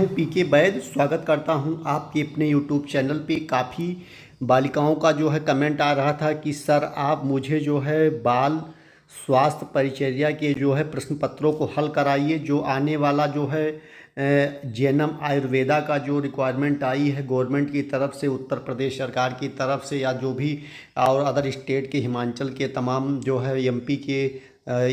हूं पीके वैद। स्वागत करता हूं आपके अपने यूट्यूब चैनल पे। काफ़ी बालिकाओं का जो है कमेंट आ रहा था कि सर आप मुझे जो है बाल स्वास्थ्य परिचर्या के जो है प्रश्न पत्रों को हल कराइए। जो आने वाला जो है जेएनएम आयुर्वेदा का जो रिक्वायरमेंट आई है गवर्नमेंट की तरफ से, उत्तर प्रदेश सरकार की तरफ से, या जो भी और अदर स्टेट के, हिमाचल के तमाम जो है एमपी के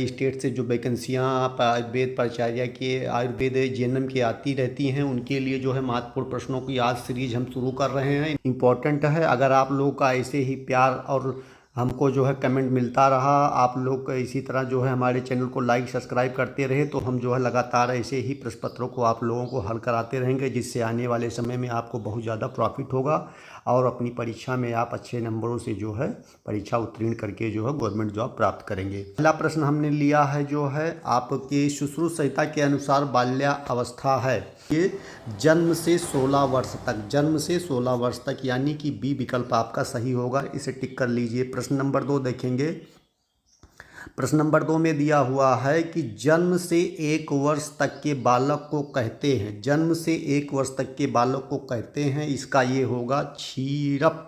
स्टेट से जो वैकेंसियाँ आयुर्वेद प्राचार्य के, आयुर्वेद जेएनएम की आती रहती हैं, उनके लिए जो है महत्वपूर्ण प्रश्नों की आज सीरीज हम शुरू कर रहे हैं। इम्पॉर्टेंट है। अगर आप लोगों का ऐसे ही प्यार और हमको जो है कमेंट मिलता रहा, आप लोग इसी तरह जो है हमारे चैनल को लाइक सब्सक्राइब करते रहे, तो हम जो है लगातार ऐसे ही प्रश्न पत्रों को आप लोगों को हल कराते रहेंगे, जिससे आने वाले समय में आपको बहुत ज़्यादा प्रॉफिट होगा और अपनी परीक्षा में आप अच्छे नंबरों से जो है परीक्षा उत्तीर्ण करके जो है गवर्नमेंट जॉब प्राप्त करेंगे। पहला प्रश्न हमने लिया है जो है आपके सुश्रुत संहिता के अनुसार बाल्यावस्था है ये जन्म से 16 वर्ष तक, जन्म से 16 वर्ष तक, यानी कि बी विकल्प आपका सही होगा। इसे टिक कर लीजिए। प्रश्न नंबर 2 देखेंगे। प्रश्न नंबर 2 में दिया हुआ है कि जन्म से 1 वर्ष तक के बालक को कहते हैं, जन्म से 1 वर्ष तक के बालक को कहते हैं, इसका ये होगा क्षीरप।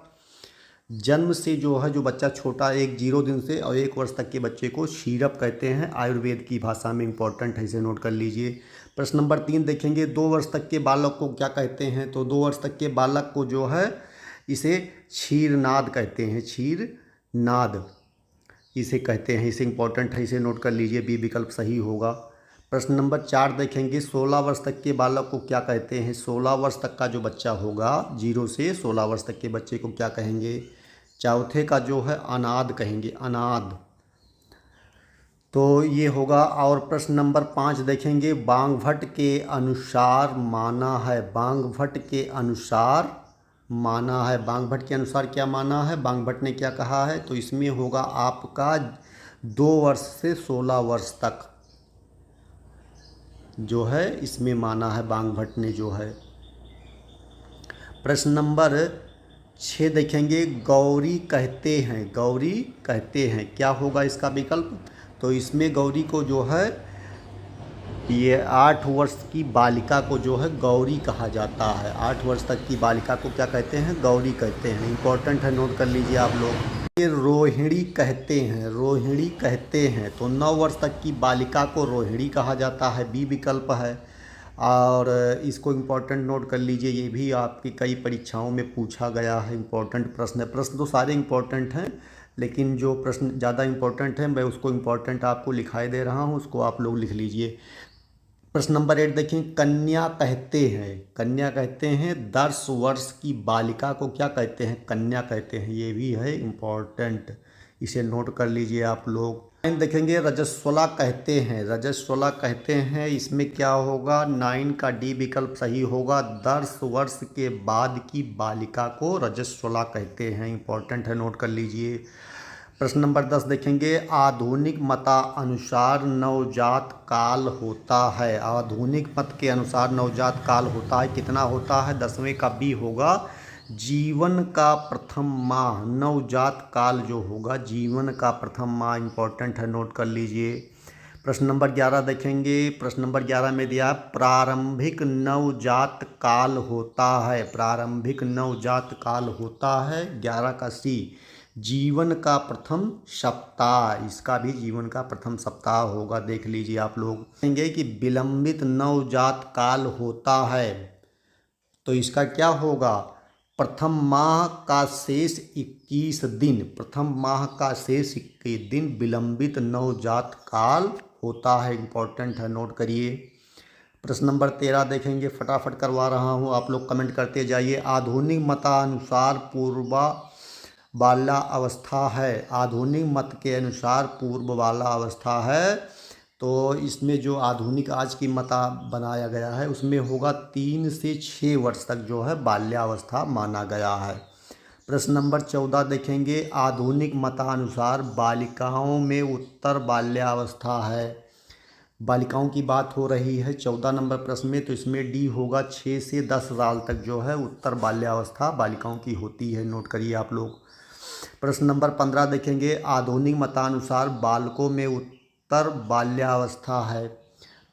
जन्म से जो है जो बच्चा छोटा 0 दिन से और 1 वर्ष तक के बच्चे को क्षीरप कहते हैं, आयुर्वेद की भाषा में। इंपॉर्टेंट है, इसे नोट कर लीजिए। प्रश्न नंबर 3 देखेंगे। 2 वर्ष तक के बालक को क्या कहते हैं? तो 2 वर्ष तक के बालक को जो है इसे क्षीरनाद कहते हैं, क्षीरनाद इसे कहते हैं। इसे इंपॉर्टेंट है, इसे नोट कर लीजिए। बी विकल्प सही होगा। प्रश्न नंबर 4 देखेंगे। 16 वर्ष तक के बालक को क्या कहते हैं? 16 वर्ष तक का जो बच्चा होगा, 0 से 16 वर्ष तक के बच्चे को क्या कहेंगे? चौथे का जो है अनाद कहेंगे, अनाद। तो ये होगा। और प्रश्न नंबर 5 देखेंगे। बांगभट्ट के अनुसार माना है, बांगभट्ट के अनुसार माना है, बांगभट्ट के अनुसार क्या माना है? बांगभट्ट ने क्या कहा है? तो इसमें होगा आपका 2 वर्ष से 16 वर्ष तक जो है इसमें माना है बांगभट्ट ने जो है। प्रश्न नंबर 6 देखेंगे। गौरी कहते हैं, गौरी कहते हैं, क्या होगा इसका विकल्प? तो इसमें गौरी को जो है ये 8 वर्ष की बालिका को जो है गौरी कहा जाता है। 8 वर्ष तक की बालिका को क्या कहते हैं? गौरी कहते हैं। इंपॉर्टेंट है, नोट कर लीजिए आप लोग। ये रोहिणी कहते हैं, रोहिणी कहते हैं। तो 9 वर्ष तक की बालिका को रोहिणी कहा जाता है, बी विकल्प है। और इसको इम्पोर्टेंट नोट कर लीजिए, ये भी आपकी कई परीक्षाओं में पूछा गया है। इम्पोर्टेंट प्रश्न है। प्रश्न तो सारे इम्पोर्टेंट हैं, लेकिन जो प्रश्न ज़्यादा इम्पोर्टेंट है मैं उसको इम्पोर्टेंट आपको लिखाई दे रहा हूँ, उसको आप लोग लिख लीजिए। प्रश्न नंबर 8 देखें। कन्या कहते हैं, कन्या कहते हैं 10 वर्ष की बालिका को क्या कहते हैं? कन्या कहते हैं, ये भी है इम्पोर्टेंट, इसे नोट कर लीजिए आप लोग। देखेंगे। रजस्वला कहते हैं, रजस्वला कहते हैं, इसमें क्या होगा? 9 का डी विकल्प सही होगा। 10 वर्ष के बाद की बालिका को रजस्वला कहते हैं। इंपॉर्टेंट है, नोट कर लीजिए। प्रश्न नंबर 10 देखेंगे। आधुनिक मतानुसार नवजात काल होता है, आधुनिक मत के अनुसार नवजात काल होता है, कितना होता है? 10वें का बी होगा, जीवन का प्रथम माह। नवजात काल जो होगा जीवन का प्रथम माह। इंपॉर्टेंट है, नोट कर लीजिए। प्रश्न नंबर 11 देखेंगे। प्रश्न नंबर 11 में दिया प्रारंभिक नवजात काल होता है, प्रारंभिक नवजात काल होता है। 11 का सी, जीवन का प्रथम सप्ताह, इसका भी जीवन का प्रथम सप्ताह होगा। देख लीजिए आप लोग। कहेंगे कि विलंबित नवजात काल होता है, तो इसका क्या होगा? प्रथम माह का शेष 21 दिन, प्रथम माह का शेष 21 दिन विलंबित नवजात काल होता है। इंपॉर्टेंट है, नोट करिए। प्रश्न नंबर 13 देखेंगे। फटाफट करवा रहा हूँ, आप लोग कमेंट करते जाइए। आधुनिक मतानुसार पूर्वा बाल्या अवस्था है, आधुनिक मत के अनुसार पूर्व बाल्या अवस्था है। तो इसमें जो आधुनिक आज की मता बनाया गया है उसमें होगा 3 से 6 वर्ष तक जो है बाल्यावस्था माना गया है। प्रश्न नंबर 14 देखेंगे। आधुनिक मतानुसार बालिकाओं में उत्तर बाल्यावस्था है, बालिकाओं की बात हो रही है 14 नंबर प्रश्न में, तो इसमें डी होगा। 6 से 10 साल तक जो है उत्तर बाल्यावस्था बालिकाओं की होती है। नोट करिए आप लोग। प्रश्न नंबर 15 देखेंगे। आधुनिक मतानुसार बालकों में उत्तर बाल्यावस्था है,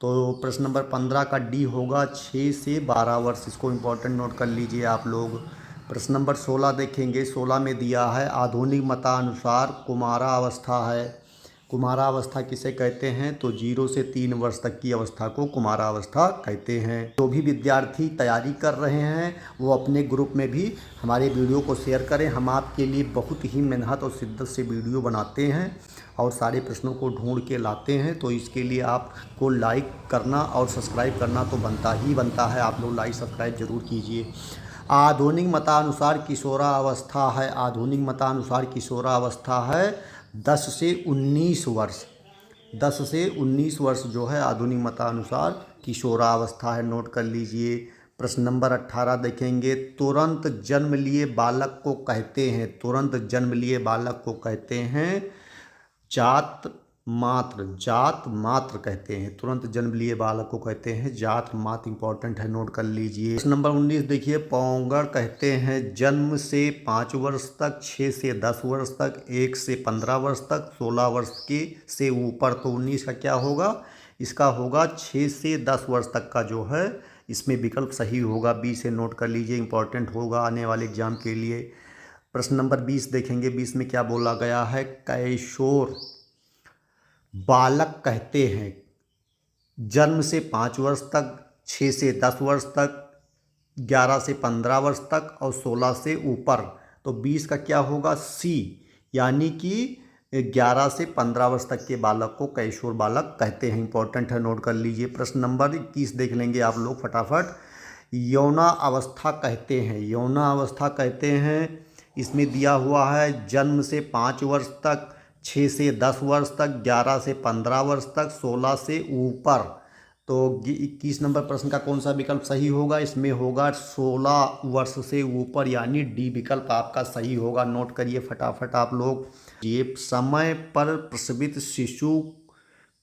तो प्रश्न नंबर 15 का डी होगा 6 से 12 वर्ष, इसको इम्पोर्टेंट नोट कर लीजिए आप लोग। प्रश्न नंबर 16 देखेंगे, 16 में दिया है आधुनिक मतानुसार कुमारावस्था है। कुमारावस्था किसे कहते हैं? तो 0 से 3 वर्ष तक की अवस्था को कुमारावस्था कहते हैं। जो भी विद्यार्थी तैयारी कर रहे हैं वो अपने ग्रुप में भी हमारे वीडियो को शेयर करें। हम आपके लिए बहुत ही मेहनत और शिद्दत से वीडियो बनाते हैं और सारे प्रश्नों को ढूंढ के लाते हैं, तो इसके लिए आपको लाइक करना और सब्सक्राइब करना तो बनता ही बनता है। आप लोग लाइक सब्सक्राइब जरूर कीजिए। आधुनिक मतानुसार किशोरावस्था है, आधुनिक मतानुसार किशोरावस्था है 10 से 19 वर्ष। 10 से 19 वर्ष जो है आधुनिक मतानुसार किशोरावस्था है, नोट कर लीजिए। प्रश्न नंबर 18 देखेंगे, तुरंत जन्म लिए बालक को कहते हैं, तुरंत जन्म लिए बालक को कहते हैं जात मात्र, जात मात्र कहते हैं। तुरंत जन्म लिए बालक को कहते हैं जात मात्र, इंपॉर्टेंट है, नोट कर लीजिए। प्रश्न नंबर 19 देखिए, पौंगड़ कहते हैं जन्म से 5 वर्ष तक, 6 से 10 वर्ष तक, 1 से 15 वर्ष तक, 16 वर्ष के से ऊपर। तो 19 का क्या होगा? इसका होगा 6 से 10 वर्ष तक का जो है इसमें विकल्प सही होगा। बी से नोट कर लीजिए, इंपॉर्टेंट होगा आने वाले एग्जाम के लिए। प्रश्न नंबर 20 देखेंगे, 20 में क्या बोला गया है? किशोर बालक कहते हैं जन्म से 5 वर्ष तक, 6 से 10 वर्ष तक, 11 से 15 वर्ष तक और 16 से ऊपर। तो 20 का क्या होगा? सी, यानी कि 11 से 15 वर्ष तक के बालक को किशोर बालक कहते हैं, इंपॉर्टेंट है, नोट कर लीजिए। प्रश्न नंबर 21 देख लेंगे आप लोग फटाफट। यौना अवस्था कहते हैं, यौना अवस्था कहते हैं, इसमें दिया हुआ है जन्म से 5 वर्ष तक, 6 से 10 वर्ष तक, 11 से 15 वर्ष तक, 16 से ऊपर। तो 21 नंबर प्रश्न का कौन सा विकल्प सही होगा? इसमें होगा 16 वर्ष से ऊपर, यानी डी विकल्प आपका सही होगा। नोट करिए फटाफट आप लोग। ये समय पर प्रसवित शिशु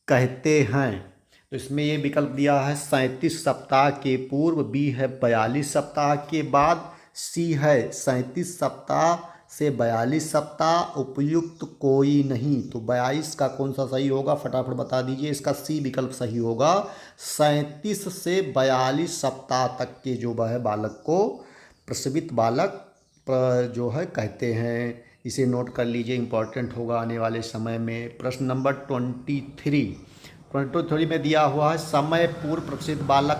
कहते हैं, तो इसमें ये विकल्प दिया है 37 सप्ताह के पूर्व, बी है 42 सप्ताह के बाद, सी है 37 सप्ताह से 42 सप्ताह, उपयुक्त कोई नहीं। तो 22 का कौन सा सही होगा? फटाफट बता दीजिए। इसका सी विकल्प सही होगा। 37 से 42 सप्ताह तक के जो है बालक को प्रसवित बालक जो है कहते हैं, इसे नोट कर लीजिए, इंपॉर्टेंट होगा आने वाले समय में। प्रश्न नंबर 23 में दिया हुआ है समय पूर्व प्रसवित बालक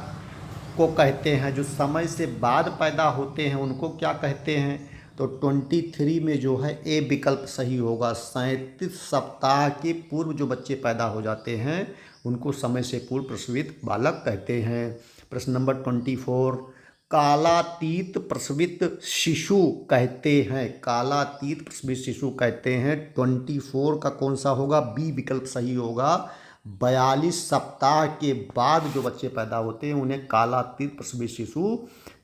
को कहते हैं, जो समय से बाद पैदा होते हैं उनको क्या कहते हैं? तो 23 में जो है ए विकल्प सही होगा। 37 सप्ताह के पूर्व जो बच्चे पैदा हो जाते हैं उनको समय से पूर्व प्रसवित बालक कहते हैं। प्रश्न नंबर 24, कालातीत प्रसवित शिशु कहते हैं, कालातीत प्रसवित शिशु कहते हैं। 24 का कौन सा होगा? बी विकल्प सही होगा। 42 सप्ताह के बाद जो बच्चे पैदा होते हैं उन्हें कालातीत प्रसवित शिशु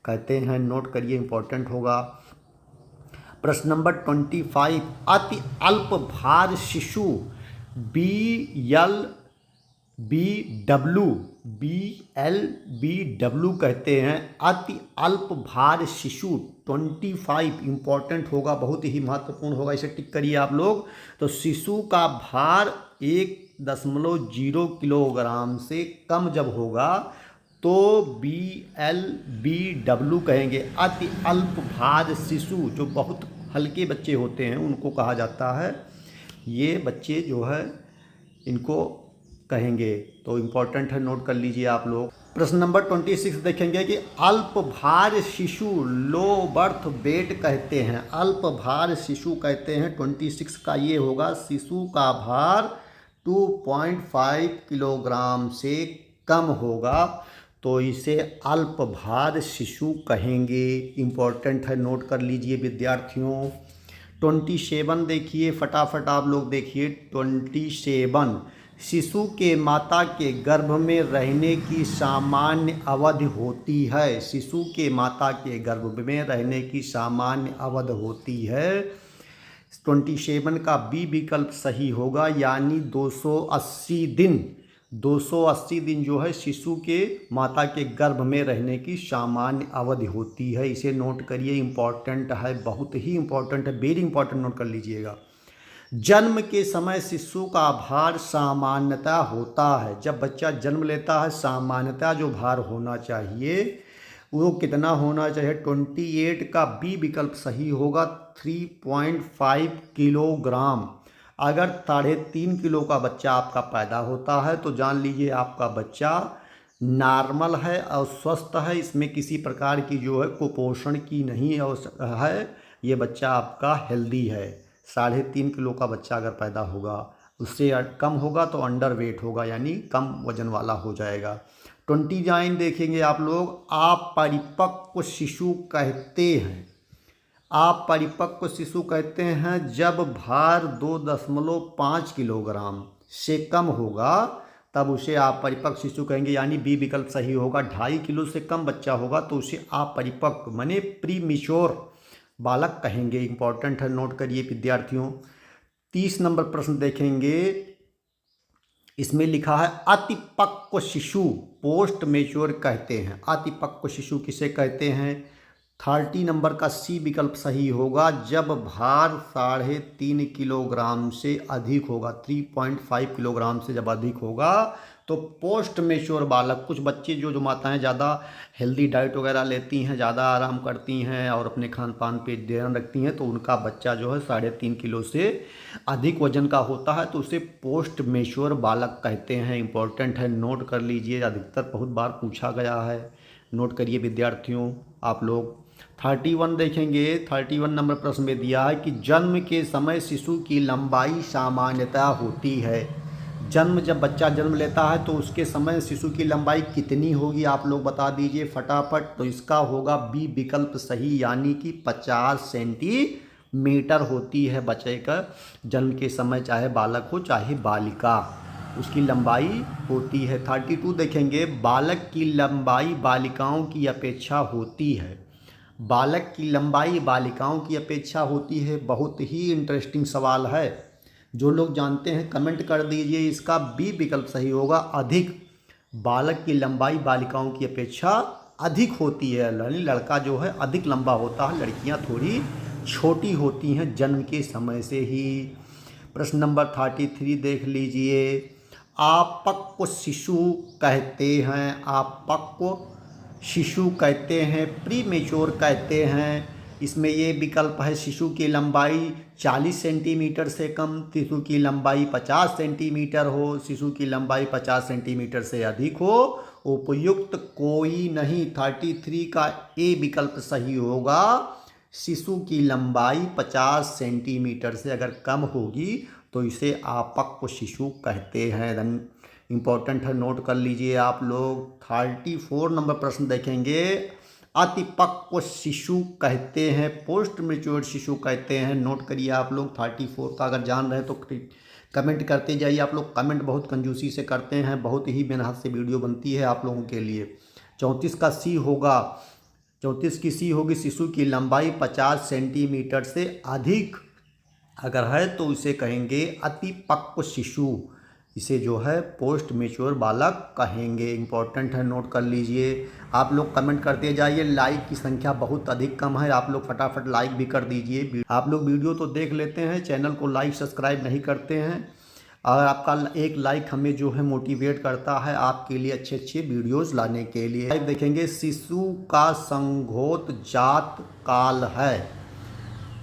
कहते हैं, नोट करिए, इंपॉर्टेंट होगा। प्रश्न नंबर 25, अति अल्प भार शिशु BLBW कहते हैं, अति अल्प भार शिशु 25 इंपॉर्टेंट होगा, बहुत ही महत्वपूर्ण होगा, इसे टिक करिए आप लोग। तो शिशु का भार 1.0 किलोग्राम से कम जब होगा तो BLBW कहेंगे। अति अल्प भार शिशु, जो बहुत हल्के बच्चे होते हैं उनको कहा जाता है, ये बच्चे जो है इनको कहेंगे। तो इम्पोर्टेंट है, नोट कर लीजिए आप लोग। प्रश्न नंबर 26 देखेंगे कि अल्प भार शिशु लो बर्थ वेट कहते हैं, अल्प भार शिशु कहते हैं। 26 का ये होगा, शिशु का भार 2.5 किलोग्राम से कम होगा तो इसे अल्प भार शिशु कहेंगे, इम्पोर्टेंट है, नोट कर लीजिए विद्यार्थियों। 27 देखिए फटाफट आप लोग देखिए। 27, शिशु के माता के गर्भ में रहने की सामान्य अवधि होती है, शिशु के माता के गर्भ में रहने की सामान्य अवधि होती है। 27 का बी विकल्प सही होगा, यानी 280 दिन। 280 दिन जो है शिशु के माता के गर्भ में रहने की सामान्य अवधि होती है, इसे नोट करिए, इम्पॉर्टेंट है, बहुत ही इम्पॉर्टेंट है, वेरी इंपॉर्टेंट, नोट कर लीजिएगा। जन्म के समय शिशु का भार सामान्यतः होता है, जब बच्चा जन्म लेता है सामान्यतः जो भार होना चाहिए वो कितना होना चाहिए? 28 का बी विकल्प सही होगा, 3.5 किलोग्राम। अगर 3.5 किलो का बच्चा आपका पैदा होता है तो जान लीजिए आपका बच्चा नॉर्मल है और स्वस्थ है, इसमें किसी प्रकार की जो है कुपोषण की नहीं है, ये बच्चा आपका हेल्दी है। 3.5 किलो का बच्चा अगर पैदा होगा, उससे कम होगा तो अंडर वेट होगा, यानी कम वजन वाला हो जाएगा। 29 देखेंगे आप लोग, आप परिपक्व शिशु कहते हैं। आप परिपक्व शिशु कहते हैं जब भार 2.5 किलोग्राम से कम होगा तब उसे आप परिपक्व शिशु कहेंगे, यानी बी विकल्प सही होगा। 2.5 किलो से कम बच्चा होगा तो उसे आप परिपक्व माने प्रीमिच्योर बालक कहेंगे। इंपॉर्टेंट है, नोट करिए विद्यार्थियों। 30 नंबर प्रश्न देखेंगे, इसमें लिखा है अतिपक्व शिशु पोस्ट मेच्योर कहते हैं। अतिपक्व शिशु किसे कहते हैं? 30 नंबर का सी विकल्प सही होगा, जब भार 3.5 किलोग्राम से अधिक होगा, 3.5 किलोग्राम से जब अधिक होगा तो पोस्ट मेच्योर बालक, कुछ बच्चे जो माताएं ज़्यादा हेल्दी डाइट वगैरह लेती हैं, ज़्यादा आराम करती हैं और अपने खान पान पे ध्यान रखती हैं, तो उनका बच्चा जो है 3.5 किलो से अधिक वजन का होता है तो उसे पोस्ट मेच्योर बालक कहते हैं। इंपॉर्टेंट है, नोट कर लीजिए, अधिकतर बहुत बार पूछा गया है, नोट करिए विद्यार्थियों आप लोग। 31 देखेंगे, 31 नंबर प्रश्न में दिया है कि जन्म के समय शिशु की लंबाई सामान्यतः होती है। जब बच्चा जन्म लेता है तो उसके समय शिशु की लंबाई कितनी होगी आप लोग बता दीजिए फटाफट। तो इसका होगा बी विकल्प सही, यानी कि 50 सेंटीमीटर होती है बच्चे का जन्म के समय, चाहे बालक हो चाहे बालिका, उसकी लंबाई होती है। 32 देखेंगे, बालक की लंबाई बालिकाओं की अपेक्षा होती है। बालक की लंबाई बालिकाओं की अपेक्षा होती है, बहुत ही इंटरेस्टिंग सवाल है। जो लोग जानते हैं कमेंट कर दीजिए, इसका बी विकल्प सही होगा, अधिक। बालक की लंबाई बालिकाओं की अपेक्षा अधिक होती है, यानी लड़का जो है अधिक लंबा होता है, लड़कियां थोड़ी छोटी होती हैं जन्म के समय से ही। प्रश्न नंबर 33 देख लीजिए, अपक्व शिशु कहते हैं, अपक्व शिशु कहते हैं, प्रीमेच्योर कहते हैं। इसमें ये विकल्प है, शिशु की लंबाई 40 सेंटीमीटर से कम, शिशु की लंबाई 50 सेंटीमीटर हो, शिशु की लंबाई 50 सेंटीमीटर से अधिक हो, उपयुक्त कोई नहीं। 33 का ए विकल्प सही होगा, शिशु की लंबाई 50 सेंटीमीटर से अगर कम होगी तो इसे अपक्व शिशु कहते हैं। इंपॉर्टेंट है, नोट कर लीजिए आप लोग। 34 नंबर प्रश्न देखेंगे, अतिपक्व शिशु कहते हैं, पोस्ट मेच्योर शिशु कहते हैं, नोट करिए आप लोग। 34 का अगर जान रहे हैं तो कमेंट करते जाइए आप लोग, कमेंट बहुत कंजूसी से करते हैं, बहुत ही मेहनत से वीडियो बनती है आप लोगों के लिए। 34 का सी होगा, 34 की सी होगी, शिशु की लंबाई 50 सेंटीमीटर से अधिक अगर है तो उसे कहेंगे अतिपक्व शिशु, इसे जो है पोस्ट मेच्योर बालक कहेंगे। इंपॉर्टेंट है, नोट कर लीजिए आप लोग, कमेंट करते जाइए। लाइक की संख्या बहुत अधिक कम है, आप लोग फटाफट लाइक भी कर दीजिए। आप लोग वीडियो तो देख लेते हैं, चैनल को लाइक सब्सक्राइब नहीं करते हैं, और आपका एक लाइक हमें जो है मोटिवेट करता है आपके लिए अच्छे अच्छे वीडियोस लाने के लिए। लाइक देखेंगे, शिशु का संघोत जात काल है,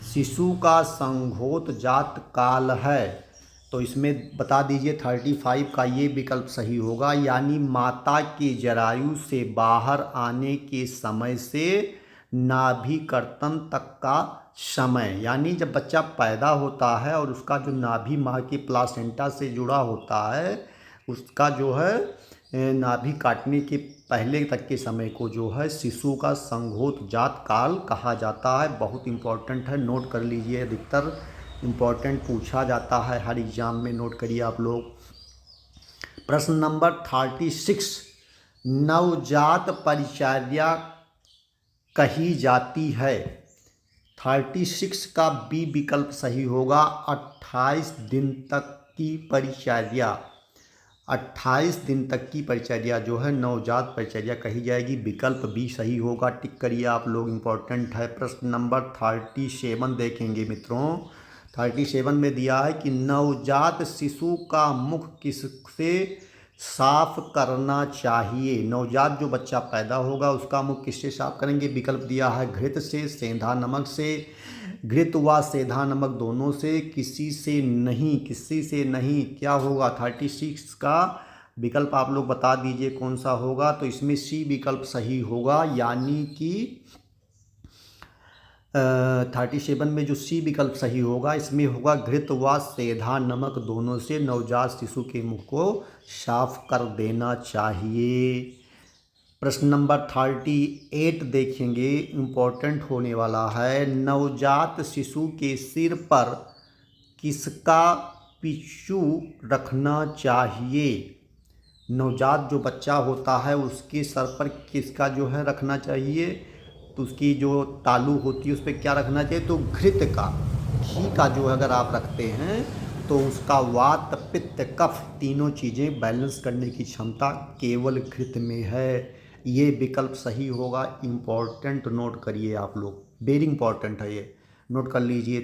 शिशु का संघोत जात काल है, तो इसमें बता दीजिए 35 का ये विकल्प सही होगा, यानी माता के जरायु से बाहर आने के समय से नाभि कर्तन तक का समय, यानी जब बच्चा पैदा होता है और उसका जो नाभि माँ के प्लासेंटा से जुड़ा होता है, उसका जो है नाभि काटने के पहले तक के समय को जो है शिशु का संघोत जात काल कहा जाता है। बहुत इंपॉर्टेंट है, नोट कर लीजिए, अधिकतर इम्पॉर्टेंट पूछा जाता है हर एग्ज़ाम में, नोट करिए आप लोग। प्रश्न नंबर 36, नवजात परिचर्या कही जाती है। 36 का बी विकल्प सही होगा, 28 दिन तक की परिचर्या, 28 दिन तक की परिचर्या जो है नवजात परिचर्या कही जाएगी, विकल्प बी सही होगा, टिक करिए आप लोग, इम्पॉर्टेंट है। प्रश्न नंबर 37 देखेंगे मित्रों, 37 में दिया है कि नवजात शिशु का मुख किससे साफ करना चाहिए। नवजात जो बच्चा पैदा होगा उसका मुख किससे साफ करेंगे। विकल्प दिया है घृत से, सेंधा नमक से, घृत व सेंधा नमक दोनों से, किसी से नहीं। किसी से नहीं क्या होगा। 36 का विकल्प आप लोग बता दीजिए कौन सा होगा। तो इसमें सी विकल्प सही होगा, यानी कि 37 में जो सी विकल्प सही होगा इसमें होगा घृत व सेंधा नमक दोनों से नवजात शिशु के मुख को साफ कर देना चाहिए। प्रश्न नंबर 38 देखेंगे, इम्पोर्टेंट होने वाला है। नवजात शिशु के सिर पर किसका पिच्चू रखना चाहिए। नवजात जो बच्चा होता है उसके सर पर किसका जो है रखना चाहिए। तो उसकी जो तालू होती है उस पर क्या रखना चाहिए। तो घृत का, घी का जो अगर आप रखते हैं तो उसका वात पित्त कफ तीनों चीज़ें बैलेंस करने की क्षमता केवल घृत में है। ये विकल्प सही होगा। इम्पॉर्टेंट नोट करिए आप लोग, वेरी इंपॉर्टेंट है ये, नोट कर लीजिए।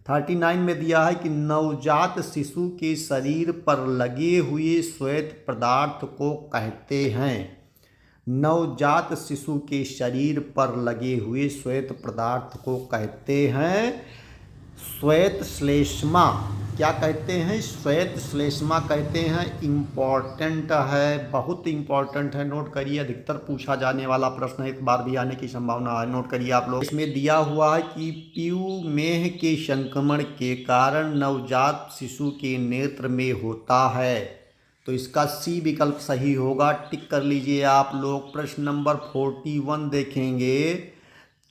39 में दिया है कि नवजात शिशु के शरीर पर लगे हुए श्वेत पदार्थ को कहते हैं। नवजात शिशु के शरीर पर लगे हुए श्वेत पदार्थ को कहते हैं श्वेत श्लेष्मा। क्या कहते हैं। श्वेत श्लेष्मा कहते हैं। इम्पॉर्टेंट है, बहुत इम्पॉर्टेंट है, नोट करिए। अधिकतर पूछा जाने वाला प्रश्न है, एक बार भी आने की संभावना है, नोट करिए आप लोग। इसमें दिया हुआ है कि पीयूमेह के संक्रमण के कारण नवजात शिशु के नेत्र में होता है। तो इसका सी विकल्प सही होगा, टिक कर लीजिए आप लोग। प्रश्न नंबर 41 देखेंगे।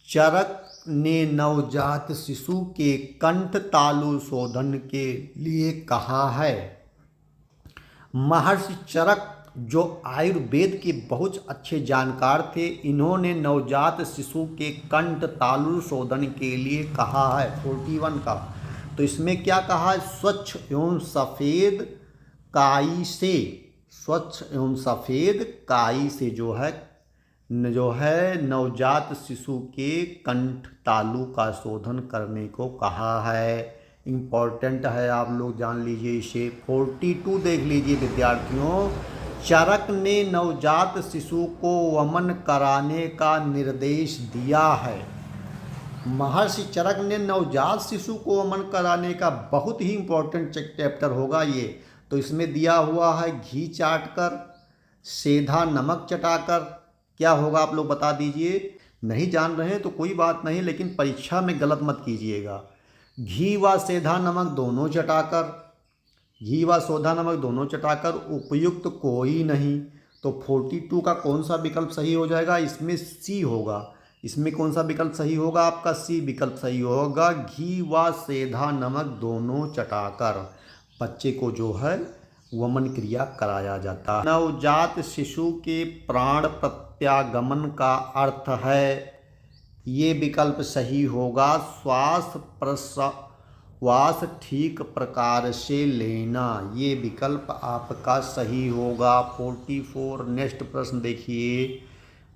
चरक ने नवजात शिशु के कंठ तालु शोधन के लिए कहा है। महर्षि चरक जो आयुर्वेद के बहुत अच्छे जानकार थे, इन्होंने नवजात शिशु के कंठ तालु शोधन के लिए कहा है 41 का। तो इसमें क्या कहा है। स्वच्छ एवं सफ़ेद काई से, स्वच्छ एवं सफ़ेद काई से जो है नवजात शिशु के कंठ तालु का शोधन करने को कहा है। इम्पॉर्टेंट है, आप लोग जान लीजिए इसे। 42 देख लीजिए विद्यार्थियों। चरक ने नवजात शिशु को वमन कराने का निर्देश दिया है। महर्षि चरक ने नवजात शिशु को वमन कराने का, बहुत ही इम्पोर्टेंट चैप्टर होगा ये। तो इसमें दिया हुआ है घी चाटकर, सेंधा नमक चटाकर। क्या होगा आप लोग बता दीजिए। नहीं जान रहे हैं तो कोई बात नहीं, लेकिन परीक्षा में गलत मत कीजिएगा। घी व सेंधा नमक दोनों चटाकर, घी व सेंधा नमक दोनों चटाकर, उपयुक्त कोई नहीं। तो 42 का कौन सा विकल्प सही हो जाएगा। इसमें सी होगा। इसमें कौन सा विकल्प सही होगा आपका। सी विकल्प सही होगा। घी व सेंधा नमक दोनों चटाकर बच्चे को जो है वमन क्रिया कराया जाता है। नवजात शिशु के प्राण प्रत्यागमन का अर्थ है, ये विकल्प सही होगा, श्वास प्रश्वास ठीक प्रकार से लेना। ये विकल्प आपका सही होगा। 44 नेक्स्ट प्रश्न देखिए।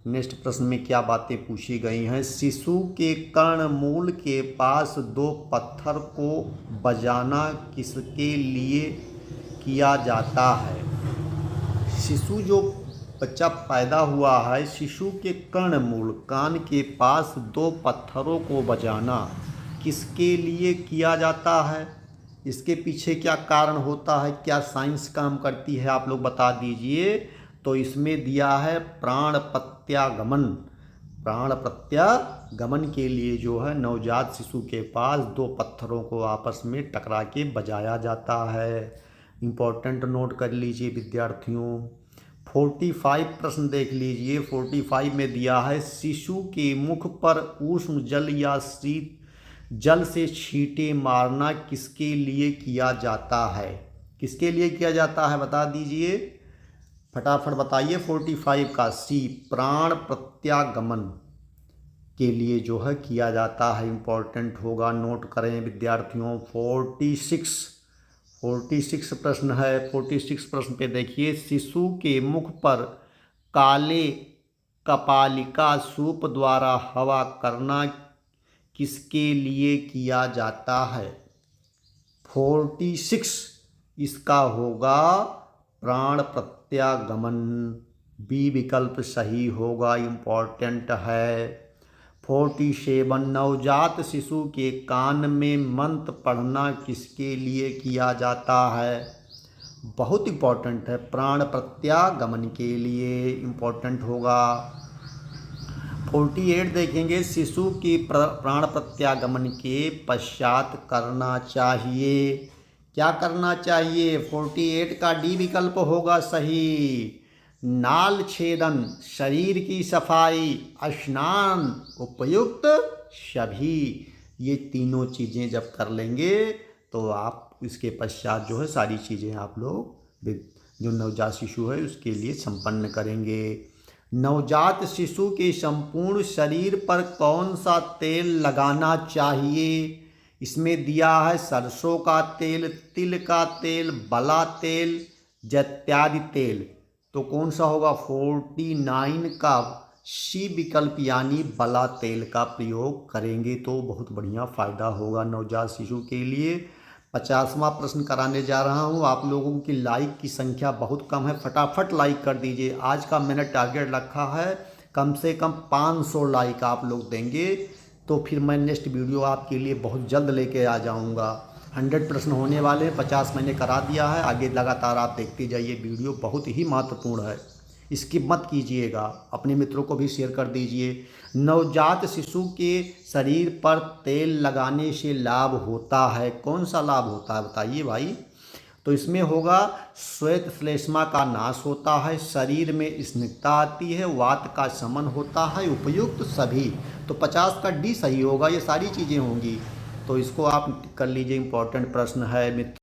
नेक्स्ट प्रश्न में क्या बातें पूछी गई हैं। शिशु के कर्णमूल के पास 2 पत्थर को बजाना किसके लिए किया जाता है। शिशु जो बच्चा पैदा हुआ है, शिशु के कर्णमूल कान के पास 2 पत्थरों को बजाना किसके लिए किया जाता है। इसके पीछे क्या कारण होता है, क्या साइंस काम करती है, आप लोग बता दीजिए। तो इसमें दिया है प्राण प्रत्यागमन। प्राण प्रत्यागमन के लिए जो है नवजात शिशु के पास 2 पत्थरों को आपस में टकरा के बजाया जाता है। इम्पोर्टेंट नोट कर लीजिए विद्यार्थियों। 45 प्रश्न देख लीजिए। 45 में दिया है शिशु के मुख पर उष्ण जल या शीत जल से छींटे मारना किसके लिए किया जाता है। किसके लिए किया जाता है बता दीजिए, फटाफट बताइए। 45 का सी प्राण प्रत्यागमन के लिए जो है किया जाता है। इम्पोर्टेंट होगा, नोट करें विद्यार्थियों। 46 प्रश्न है। 46 प्रश्न पे देखिए। शिशु के मुख पर काले कपालिका सूप द्वारा हवा करना किसके लिए किया जाता है? 46 इसका होगा प्राण प्रत्यागमन। बी विकल्प सही होगा, इम्पॉर्टेंट है। 47 नवजात शिशु के कान में मंत्र पढ़ना किसके लिए किया जाता है? बहुत इम्पॉर्टेंट है, प्राण प्रत्यागमन के लिए इम्पॉर्टेंट होगा। 48 देखेंगे, शिशु की प्राण प्रत्यागमन के पश्चात करना चाहिए। क्या करना चाहिए? 48 का डी विकल्प होगा सही। नाल छेदन, शरीर की सफाई, स्नान, उपयुक्त सभी, ये तीनों चीज़ें जब कर लेंगे तो आप इसके पश्चात जो है सारी चीज़ें आप लोग जो नवजात शिशु है उसके लिए संपन्न करेंगे। नवजात शिशु के संपूर्ण शरीर पर कौन सा तेल लगाना चाहिए? इसमें दिया है सरसों का तेल, तिल का तेल, बला तेल, इत्यादि तेल। तो कौन सा होगा? 49 का सी विकल्प यानी बला तेल का प्रयोग करेंगे तो बहुत बढ़िया फ़ायदा होगा नवजात शिशु के लिए। 50वां प्रश्न कराने जा रहा हूं। आप लोगों की लाइक की संख्या बहुत कम है, फटाफट लाइक कर दीजिए। आज का मैंने टारगेट रखा है कम से कम 500 लाइक आप लोग देंगे तो फिर मैं नेक्स्ट वीडियो आपके लिए बहुत जल्द लेके आ जाऊंगा। 100 प्रश्न होने वाले हैं, 50 मैंने करा दिया है। आगे लगातार आप देखते जाइए, वीडियो बहुत ही महत्वपूर्ण है, स्किप मत कीजिएगा। अपने मित्रों को भी शेयर कर दीजिए। नवजात शिशु के शरीर पर तेल लगाने से लाभ होता है, कौन सा लाभ होता है बताइए भाई? तो इसमें होगा श्वेत श्लेष्मा का नाश होता है, शरीर में स्निग्धता आती है, वात का शमन होता है, उपयुक्त सभी। तो 50 का डी सही होगा, ये सारी चीज़ें होंगी। तो इसको आप कर लीजिए, इंपॉर्टेंट प्रश्न है मित्र।